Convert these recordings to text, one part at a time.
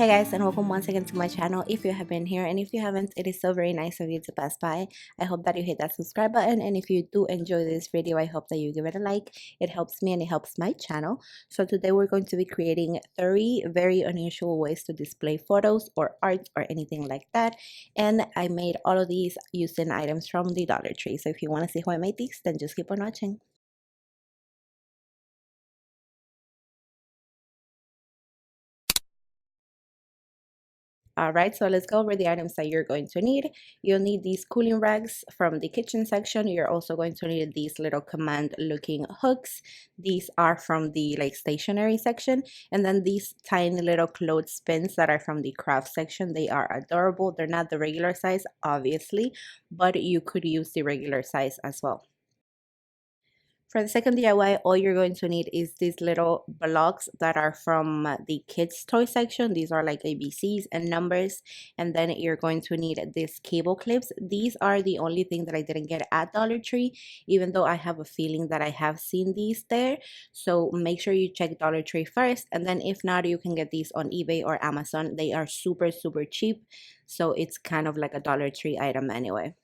Hey guys, and welcome once again to my channel. If you have been here and if you haven't, it is so very nice of you to pass by. I hope that you hit that subscribe button, and if you do enjoy this video, I hope that you give it a like. It helps me and it helps my channel. So today we're going to be creating 3 very unusual ways to display photos or art or anything like that, and I made all of these using items from the Dollar Tree. So if you want to see how I made these, then just keep on watching. Alright, so let's go over the items that you're going to need. You'll need these cooling rags from the kitchen section. You're also going to need these little command looking hooks. These are from the stationery section. And then these tiny little clothespins that are from the craft section. They are adorable. They're not the regular size, obviously, but you could use the regular size as well. For the second DIY, all you're going to need is these little blocks that are from the kids toy section. These are like ABCs and numbers. And then you're going to need these cable clips. These are the only thing that I didn't get at Dollar Tree, even though I have a feeling that I have seen these there. So make sure you check Dollar Tree first. And then if not, you can get these on eBay or Amazon. They are super, super cheap. So it's kind of like a Dollar Tree item anyway.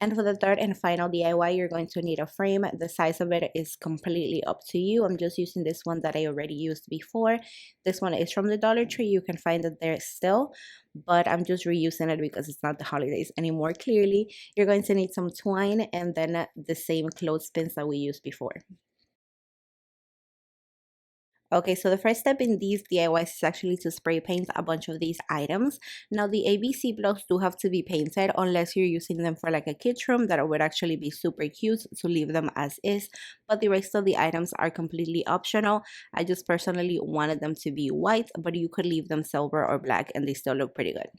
And for the third and final DIY, you're going to need a frame. The size of it is completely up to you. I'm just using this one that I already used before. This one is from the Dollar Tree. You can find it there still, but I'm just reusing it because it's not the holidays anymore, clearly. You're going to need some twine and then the same clothespins that we used before. Okay, so the first step in these DIYs is actually to spray paint a bunch of these items. Now the ABC blocks do have to be painted unless you're using them for like a kid's room. That would actually be super cute to leave them as is, but the rest of the items are completely optional. I just personally wanted them to be white, but you could leave them silver or black and they still look pretty good.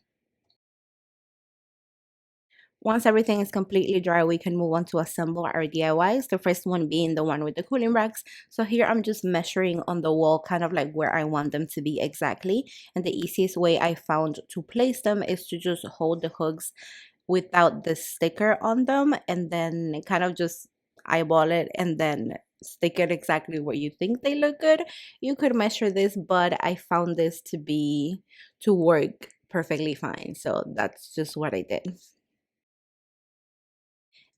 Once everything is completely dry, we can move on to assemble our DIYs. The first one being the one with the cooling racks. So here I'm just measuring on the wall kind of like where I want them to be exactly. And the easiest way I found to place them is to just hold the hooks without the sticker on them and then kind of just eyeball it and then stick it exactly where you think they look good. You could measure this, but I found this to work perfectly fine. So that's just what I did.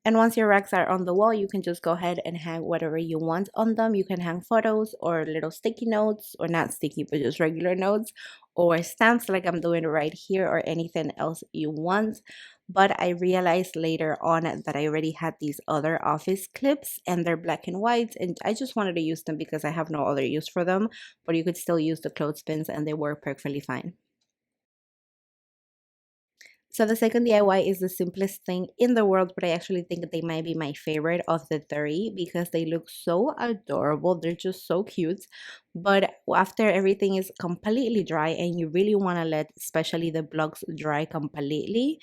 And once your racks are on the wall, you can just go ahead and hang whatever you want on them. You can hang photos or little sticky notes, or not sticky, but just regular notes, or stamps like I'm doing right here, or anything else you want. But I realized later on that I already had these other office clips and they're black and white, and I just wanted to use them because I have no other use for them, but you could still use the clothespins and they work perfectly fine. So the second DIY is the simplest thing in the world, but I actually think they might be my favorite of the 3 because they look so adorable. They're just so cute. But after everything is completely dry and you really want to let especially the blocks dry completely,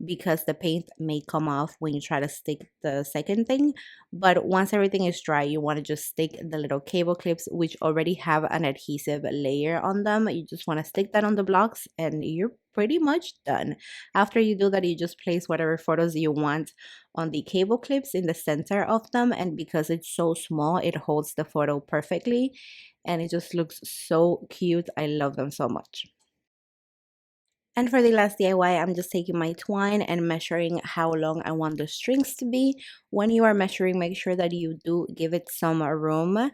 because the paint may come off when you try to stick the second thing. But once everything is dry, you want to just stick the little cable clips, which already have an adhesive layer on them. You just want to stick that on the blocks and you're pretty much done. After you do that, you just place whatever photos you want on the cable clips in the center of them, and because it's so small, it holds the photo perfectly and it just looks so cute. I love them so much. And for the last DIY, I'm just taking my twine and measuring how long I want the strings to be. When you are measuring, make sure that you do give it some room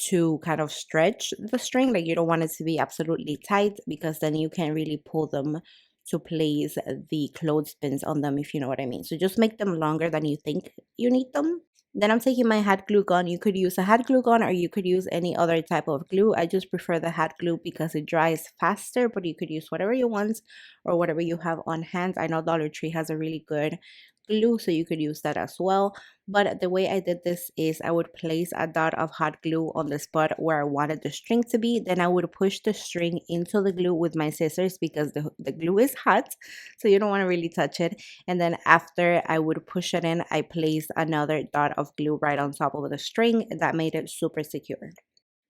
to kind of stretch the string. Like, you don't want it to be absolutely tight because then you can really pull them to place the clothespins on them, if you know what I mean. So just make them longer than you think you need them. Then I'm taking my hot glue gun. You could use a hot glue gun or you could use any other type of glue. I just prefer the hot glue because it dries faster, but you could use whatever you want or whatever you have on hand. I know Dollar Tree has a really good glue, so you could use that as well. But the way I did this is I would place a dot of hot glue on the spot where I wanted the string to be. Then I would push the string into the glue with my scissors because the glue is hot, so you don't want to really touch it. And then after I would push it in, I placed another dot of glue right on top of the string. That made it super secure.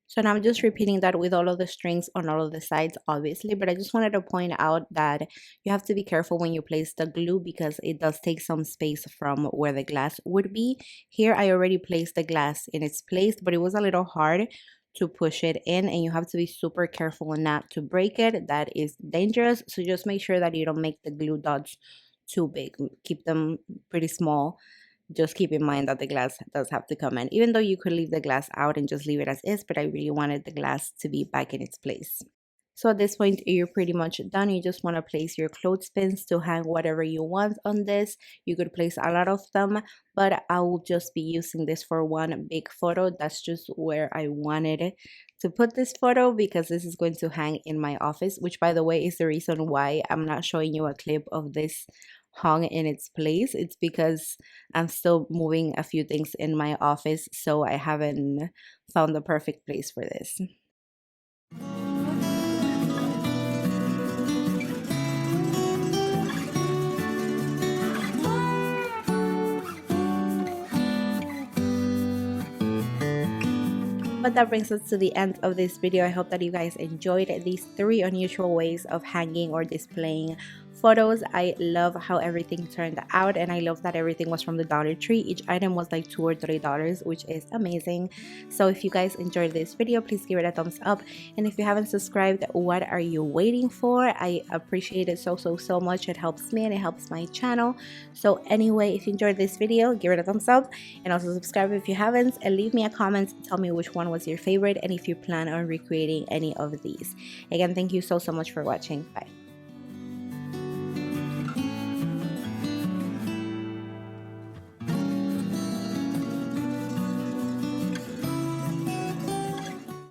So now I'm just repeating that with all of the strings on all of the sides, obviously, but I just wanted to point out that you have to be careful when you place the glue because it does take some space from where the glass would be. Here I already placed the glass in its place, but it was a little hard to push it in, and you have to be super careful not to break it. That is dangerous. So just make sure that you don't make the glue dots too big. Keep them pretty small. Just keep in mind that the glass does have to come in, even though you could leave the glass out and just leave it as is, but I really wanted the glass to be back in its place. So at this point, you're pretty much done. You just want to place your clothespins to hang whatever you want on this. You could place a lot of them, but I will just be using this for one big photo. That's just where I wanted to put this photo, because this is going to hang in my office, which by the way is the reason why I'm not showing you a clip of this hung in its place. It's because I'm still moving a few things in my office, so I haven't found the perfect place for this. But that brings us to the end of this video. I hope that you guys enjoyed these 3 unusual ways of hanging or displaying photos. I love how everything turned out, and I love that everything was from the Dollar Tree. Each item was like $2 or $3, which is amazing. So if you guys enjoyed this video, please give it a thumbs up, and if you haven't subscribed, what are you waiting for? I appreciate it so much. It helps me and it helps my channel. So anyway, if you enjoyed this video, give it a thumbs up, and also subscribe if you haven't, and leave me a comment. Tell me which one was your favorite and if you plan on recreating any of these. Again, thank you so much for watching. Bye.